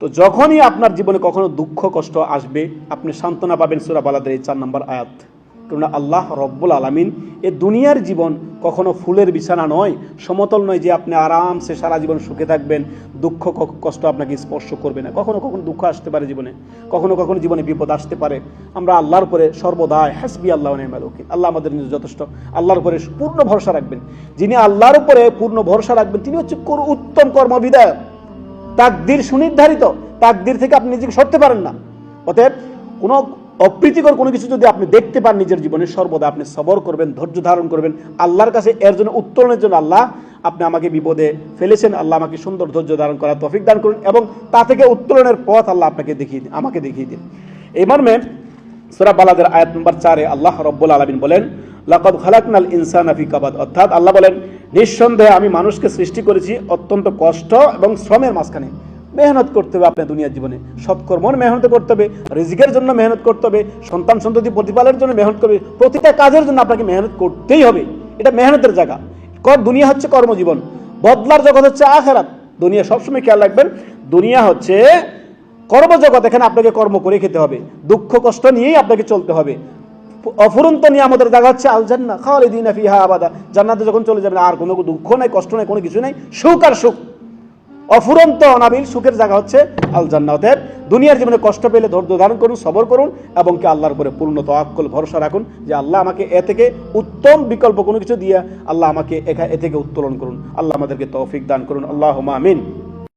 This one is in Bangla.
তো যখনই আপনার জীবনে কখনো দুঃখ কষ্ট আসবে, আপনি সান্ত্বনা পাবেন সূরা বালাদের এই 4 নম্বর আয়াত। কারণ আল্লাহ রব্বুল আলামিন এই দুনিয়ার জীবন কখনো ফুলের বিছানা নয়, সমতল নয় যে আপনি আরামসে সারা জীবন সুখে থাকবেন, দুঃখ কষ্ট আপনাকে স্পর্শ করবে না। কখনো কখনো দুঃখ আসতে পারে জীবনে, কখনো কখনো জীবনে বিপদ আসতে পারে। আমরা আল্লাহর উপরে সর্বদাই হাসবি আল্লাহ ওয়া নি'মাল ওয়াকিল, আল্লাহ আমাদের জন্য যথেষ্ট, আল্লাহর উপরে পূর্ণ ভরসা রাখবেন। যিনি আল্লাহর উপরে পূর্ণ ভরসা রাখবেন তিনি হচ্ছে উত্তম কর্মবিধায়ক, তাকদীর সুনির্ধারিত, তাকদীর থেকে আপনি নিজেকে সরতে পারেন না। অতএব কোনো অপ্রীতিকর কোনো কিছু যদি আপনি দেখতে পান নিজের জীবনে, সর্বদা আপনি সবর করবেন, ধৈর্য ধারণ করবেন আল্লাহর কাছে। এর জন্য উত্তরণের জন্য আল্লাহ আপনি আমাকে বিপদে ফেলেছেন, আল্লাহ আমাকে সুন্দর ধৈর্য ধারণ করার তৌফিক দান করুন এবং তা থেকে উত্তরণের পথ আল্লাহ আপনাকে দেখিয়ে দিন, আমাকে দেখিয়ে দিন। এই মর্মে সূরা বালাদের আয়াত নম্বর 4-এ আল্লাহ রব্বুল আলামিন বলেন, লাকাদ খালাকনাল ইনসানা ফি কাবাদ, অর্থাৎ আল্লাহ বলেন নিঃসন্দেহে আমি মানুষকে সৃষ্টি করেছি অত্যন্ত কষ্ট এবং শ্রমের মাঝখানে। মেহনত করতে হবে আপনার দুনিয়ার জীবনে, সৎকর্মর মেহনত করতে হবে, রিজিকের জন্য মেহনত করতে হবে, সন্তান সন্ততি প্রতিপালনের জন্য মেহনত করবে, প্রতিটা কাজের জন্য আপনাকে মেহনত করতেই হবে। এটা মেহনতের জায়গা। দুনিয়া হচ্ছে কর্মজীবন, বদলার জগৎ হচ্ছে আখিরাত। দুনিয়া সবসময় খেয়াল রাখবেন, দুনিয়া হচ্ছে কর্মজগৎ, এখানে আপনাকে কর্ম করে খেতে হবে, দুঃখ কষ্ট নিয়েই আপনাকে চলতে হবে। অফুরন্ত নিয়ামতের জায়গা হচ্ছে আল জান্নাহ খালিদিনা ফিহা আবাদা, জান্নাতে যখন চলে যাবেন আর কোনো দুঃখ নাই, কষ্ট নাই, কোনো কিছু নাই, সুখ আর সুখ, অফুরন্ত অনাবিল সুখের জায়গা হচ্ছে আল জান্নাহ। দুনিয়ার জীবনে কষ্ট পেলে ধৈর্য ধারণ করুন, সবর করুন এবং কি আল্লাহর উপরে পূর্ণ তাওয়াক্কুল ভরসা রাখুন যে আল্লাহ আমাকে এ থেকে উত্তম বিকল্প কোনো কিছু দিয়ে আল্লাহ আমাকে এ থেকে উত্তোলন করুন। আল্লাহ আমাদেরকে তৌফিক দান করুন। আল্লাহুম্মা আমিন।